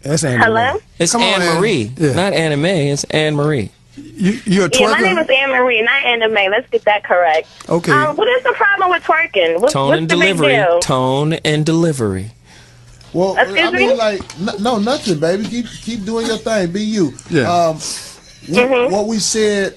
That's Anne Hello? It's Anne Marie, not Anime. It's Anne Marie. You're a twerker? Yeah, my name is Anne Marie, not Anime. Let's get that correct. Okay. What is the problem with twerking? What's and the big delivery. deal? Tone and delivery. Well, Excuse I mean, me? like, no, nothing, baby. Keep doing your thing. Be you. Yeah. What we said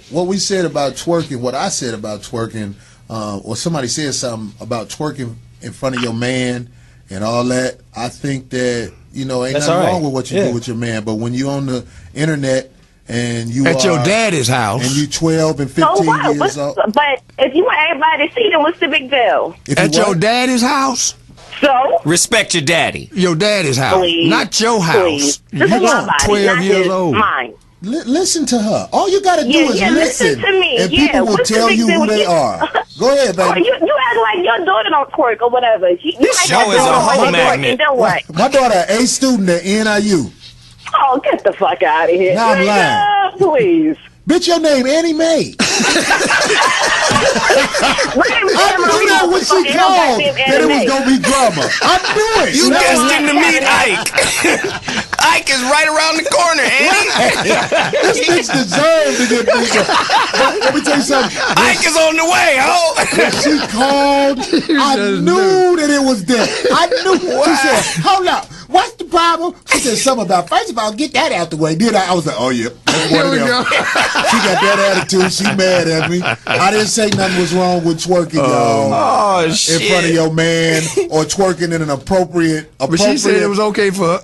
about twerking, what I said about twerking, or somebody said something about twerking in front of your man and all that. I think that ain't That's nothing all right. wrong with what you do with your man. But when you on the internet and you at your daddy's house, and you 12 and 15 years old, but if you want everybody to see, then what's the big deal? at your daddy's house. So? Respect your daddy. Your daddy's house, Please, not your house. please. This You is my body, 12 not years his, old. mine. Listen to her. All you got to do is listen to me. and people will what's the tell big you deal? who they are. Go ahead, Oh, baby. you act like your daughter don't twerk or whatever. This show is a whole magnet. Then what? My daughter, A student at NIU. Oh, get the fuck out of here. Now I'm lying. Please. Bitch, your name Annie Mae. My name is I Anne knew Marie. that when she Motherfucker, called ain't no that it was goddamn gonna be drama. I knew it. You Now destined to meet Ike. Ike is right around the corner, Annie. this bitch deserved to get beat up. Let me tell you something. Ike is on the way, ho. When she called, I knew that it was there. I knew. She said, hold up. What's the problem? She said something about, first of all, get that out the way. Then I was like, oh, yeah, that's one of them. She got that attitude. She mad at me. I didn't say nothing was wrong with twerking, y'all. Oh, shit. In front of your man or twerking in an appropriate. But she said it was okay for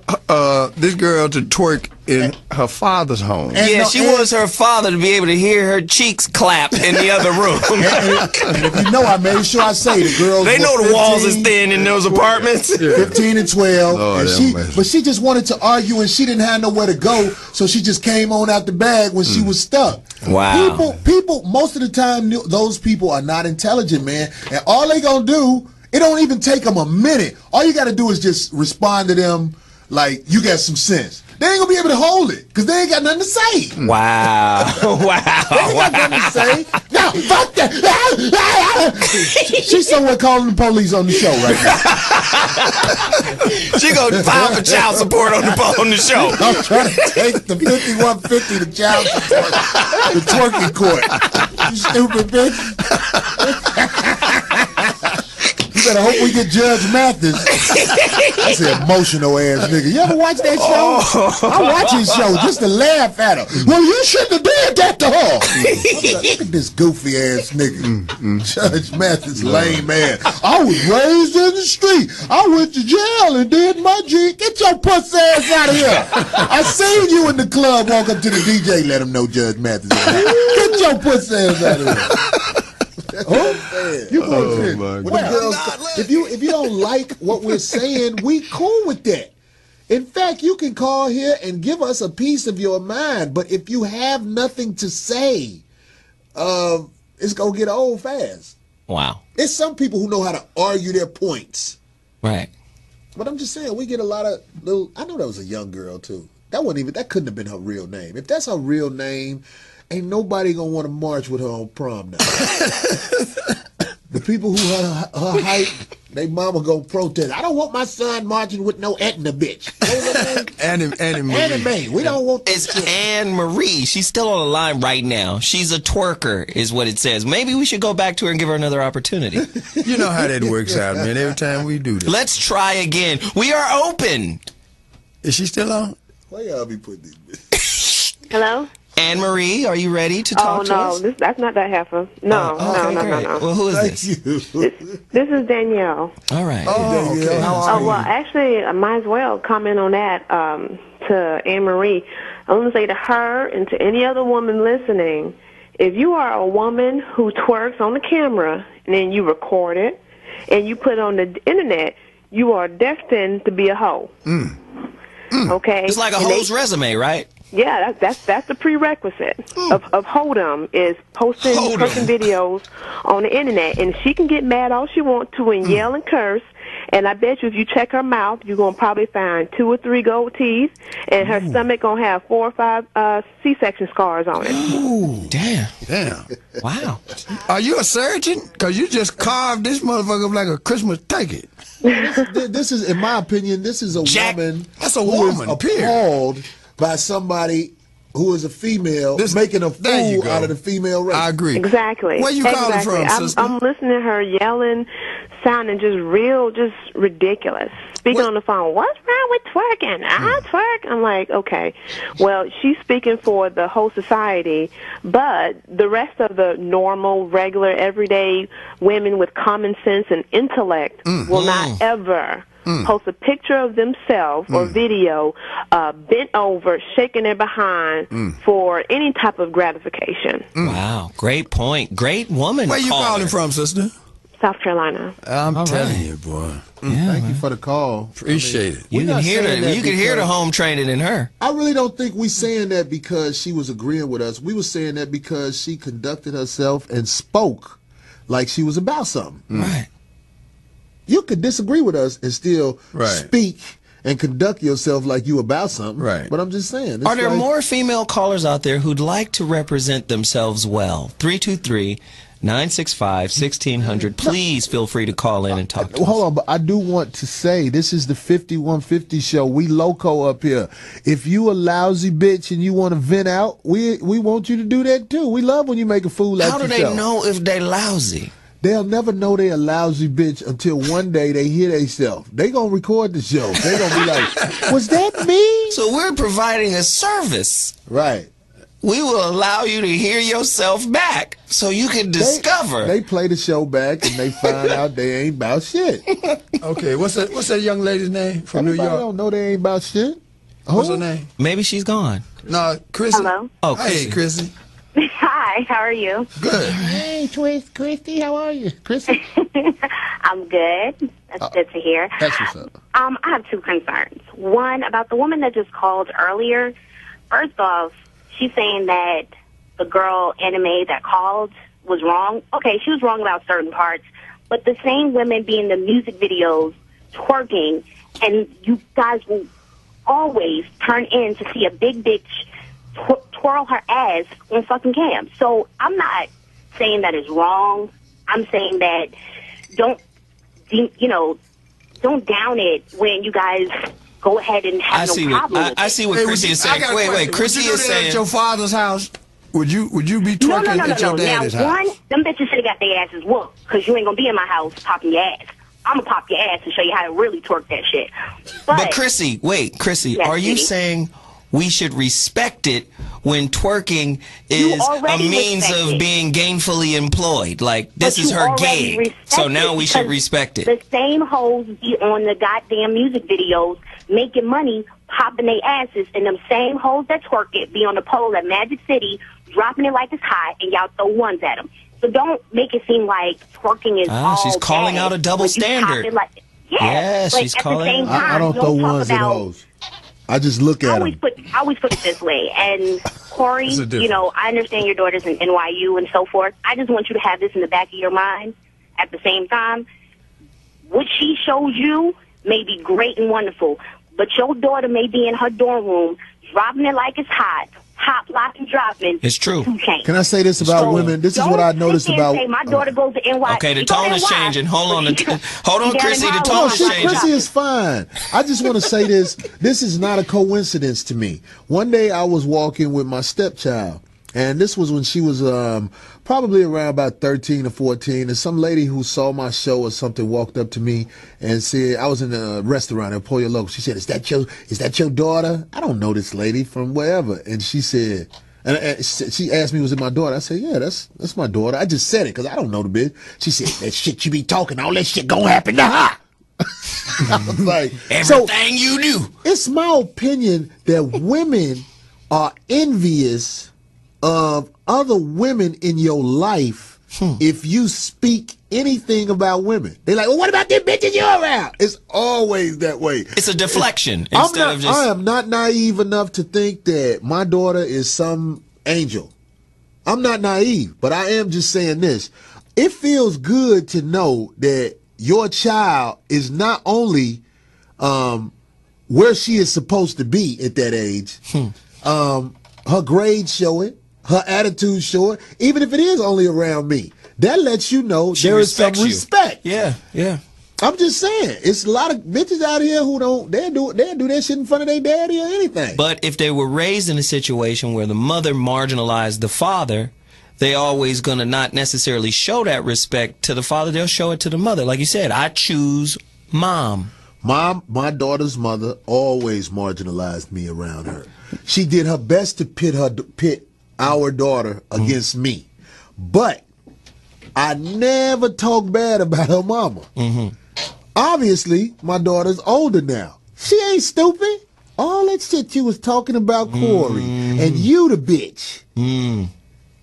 this girl to twerk in her father's home. Yeah, she wants her father to be able to hear her cheeks clap in the other room. And if you know, I made sure I say the girls. They know the walls is thin in those apartments. 15 and 12. Lord, but she just wanted to argue and she didn't have nowhere to go, so she just came on out the bag when she was stuck. Wow. People, most of the time, those people are not intelligent, man. And all they gonna do, it don't even take them a minute. All you gotta do is just respond to them like you got some sense. They ain't gonna be able to hold it because they ain't got nothing to say. Wow. Wow. They ain't got nothing to say. No, fuck that. She's somewhere calling the police on the show right now. She gonna file for child support on the show. I'm trying to take the 5150 to child support, the twerking court. You stupid bitch. You better hope we get Judge Mathis. That's an emotional ass nigga. You ever watch that show? I watch his show just to laugh at her. Well, you shouldn't have did that to her. Like, look at this goofy ass nigga. Judge Mathis, lame man. I was raised in the street. I went to jail and did my G. Get your pussy ass out of here. I seen you in the club walk up to the DJ, let him know Judge Mathis. Get your pussy ass out of here. You if you don't like what we're saying, we cool with that. In fact, you can call here and give us a piece of your mind. But if you have nothing to say, it's gonna get old fast. Wow. It's some people who know how to argue their points. Right. But I'm just saying, we get a lot of little. I know that was a young girl too. That couldn't have been her real name. If that's her real name, ain't nobody gonna want to march with her on prom night. The people who her height, they mama gonna protest. I don't want my son marching with no Etna bitch. Annie Marie. Anime. We don't want. It's Anne Marie. She's still on the line right now. She's a twerker, is what it says. Maybe we should go back to her and give her another opportunity. You know how that works out, man. Every time we do this. Let's try again. We are open. Is she still on? Why y'all be putting these? Hello? Anne Marie, are you ready to talk to us? Oh, no, that's not that heifer. No, okay, no. Well, who is Thank this? you. This is Danielle. All right. Oh, okay. Oh, well, actually, I might as well comment on that to Anne Marie. I want to say to her and to any other woman listening, if you are a woman who twerks on the camera and then you record it and you put it on the internet, you are destined to be a hoe. Okay? It's like a hoe's resume, right? Yeah, that's the prerequisite of Holcomb is posting videos on the internet, and she can get mad all she wants to and yell and curse, And I bet you if you check her mouth, you're going to probably find 2 or 3 gold teeth, and her stomach going to have 4 or 5 C-section scars on it. Ooh, damn. Wow. Are you a surgeon? Because you just carved this motherfucker up like a Christmas turkey. This is, in my opinion, this is a woman. That's a who woman, is period. appalled by somebody who is a female making a fool out of the female race. I agree. Exactly. Where you calling from, sister? I'm listening to her yelling, sounding just ridiculous. Speaking on the phone, what's wrong with twerking? I twerk. I'm like, okay. Well, she's speaking for the whole society, but the rest of the normal, regular, everyday women with common sense and intellect will not ever post a picture of themselves or video bent over, shaking their behind for any type of gratification. Wow, great point. Great woman. Where you calling from, sister? South Carolina. I'm telling you, boy. Thank you for the call. Appreciate it. You can hear the home training in her. I really don't think we saying that because she was agreeing with us. We were saying that because she conducted herself and spoke like she was about something. Right. You could disagree with us and still speak and conduct yourself like you about something. Right. But I'm just saying. Are there more female callers out there who'd like to represent themselves well? 323-965-1600. Please feel free to call in and talk to us. Hold on, but I do want to say this is the 5150 show. We loco up here. If you a lousy bitch and you want to vent out, we want you to do that too. We love when you make a fool out How do they know if they lousy? They'll never know they a lousy bitch until one day they hear themselves. They gonna record the show. They gonna be like, was that me? So we're providing a service. Right. We will allow you to hear yourself back so you can discover. They play the show back and they find out they ain't about shit. Okay, what's that young lady's name from New York? I don't know they ain't about shit. What's her name? Maybe she's gone. No, Chrissy. Hello. Oh, hey, Chrissy. Hi, how are you? Good. Hey, Christy, how are you? Chrissy? I'm good. That's good to hear. That's what's up. I have 2 concerns. One, about the woman that just called earlier. First off, she's saying that the girl anime that called was wrong. Okay, she was wrong about certain parts, but the same women be in the music videos twerking, and you guys will always turn in to see a big bitch twirl her ass on fucking cam. So I'm not saying that is wrong. I'm saying that don't down it when you guys go ahead and have no problem with it. I see what Chrissy is saying. Wait, Chrissy is saying at your father's house. Would you be twerking at your daddy's house? Now, one, them bitches should have got their asses whooped because you ain't gonna be in my house popping your ass. I'm gonna pop your ass and show you how to really twerk that shit. But Chrissy, yes, are you saying we should respect it when twerking is a means of being gainfully employed? Like, this is her gig, so now we should respect it. The same hoes be on the goddamn music videos making money, popping their asses, and them same hoes that twerk it be on the pole at Magic City, dropping it like it's hot, and y'all throw ones at them. So don't make it seem like twerking is all she's calling bad out a double standard. Yes, she's calling. I don't throw ones at hoes. I just look at them. I always put it this way. And Corey, I understand your daughter's in NYU and so forth. I just want you to have this in the back of your mind at the same time. What she shows you may be great and wonderful, but your daughter may be in her dorm room dropping it like it's hot, locking, dropping. It's true. Can I say this about women? This is what I noticed about. Say my daughter goes to NYU. Okay, the tone is changing. Hold on, Chrissy. The tone is changing. Chrissy is fine. I just want to say this. This is not a coincidence to me. One day I was walking with my stepchild, and this was when she was probably around about 13 or 14, and some lady who saw my show or something walked up to me and said, I was in a restaurant at Pollo Loco. She said, is that your daughter? I don't know this lady from wherever. And she said, and she asked me, was it my daughter? I said, yeah, that's my daughter. I just said it because I don't know the bitch. She said, that shit you be talking, all that shit gonna happen to her. I was like, everything you do. It's my opinion that women are envious of other women in your life if you speak anything about women. They're like, well, what about them bitches you're around? It's always that way. It's a deflection I am not naive enough to think that my daughter is some angel. I'm not naive, but I am just saying this. It feels good to know that your child is not only where she is supposed to be at that age, her grades show it, her attitude show it, even if it is only around me. That lets you know there is some respect. Yeah, yeah. I'm just saying, it's a lot of bitches out here who they'll do that shit in front of their daddy or anything. But if they were raised in a situation where the mother marginalized the father, they always gonna not necessarily show that respect to the father. They'll show it to the mother. Like you said, I choose mom. My daughter's mother always marginalized me around her. She did her best to pit our daughter against me, but I never talked bad about her mama. Obviously, my daughter's older now. She ain't stupid. All that shit you was talking about Corey, and you the bitch.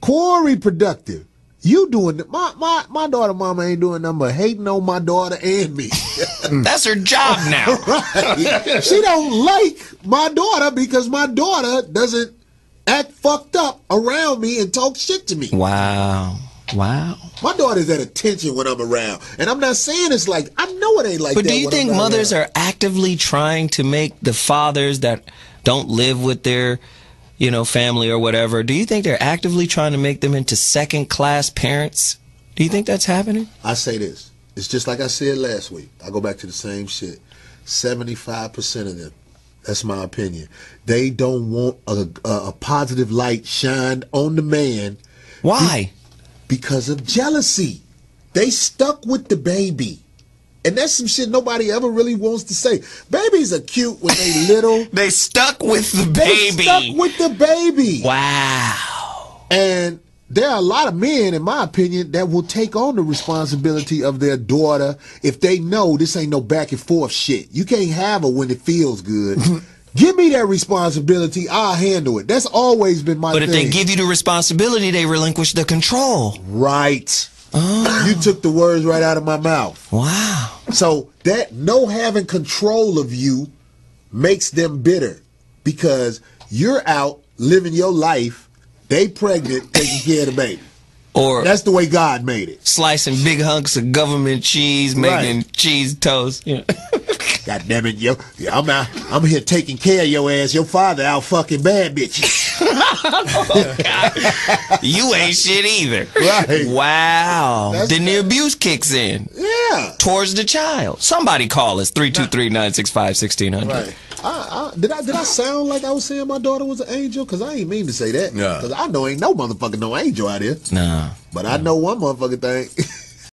Corey productive. You doing my daughter mama ain't doing nothing but hating on my daughter and me. That's her job now. Right. She don't like my daughter because my daughter doesn't act fucked up around me and talk shit to me. Wow. Wow. My daughter's at attention when I'm around. And I'm not saying it's like, I know it ain't like that. But do you think mothers are actively trying to make the fathers that don't live with their, family or whatever, do you think they're actively trying to make them into second-class parents? Do you think that's happening? I say this. It's just like I said last week. I go back to the same shit. 75% of them, that's my opinion, they don't want a positive light shined on the man. Why? Because of jealousy. They stuck with the baby. And that's some shit nobody ever really wants to say. Babies are cute when they little. They stuck with the baby. They stuck with the baby. Wow. And there are a lot of men, in my opinion, that will take on the responsibility of their daughter if they know this ain't no back and forth shit. You can't have her when it feels good. Give me that responsibility, I'll handle it. That's always been my thing. But if they give you the responsibility, they relinquish the control. Right. Oh. You took the words right out of my mouth. Wow. So that no having control of you makes them bitter because you're out living your life, they pregnant, taking care of the baby. Or that's the way God made it. Slicing big hunks of government cheese, making cheese toast. Yeah. God damn it, I'm here taking care of your ass. Your father out fucking bad bitches. Oh, God. You ain't shit either. Right. Wow. Then the abuse kicks in. Yeah. Towards the child. Somebody call us 323-965-1600. Right. Did I sound like I was saying my daughter was an angel? Because I ain't mean to say that. Because I know ain't no motherfucker no angel out here. Nah. But I know one motherfucking thing.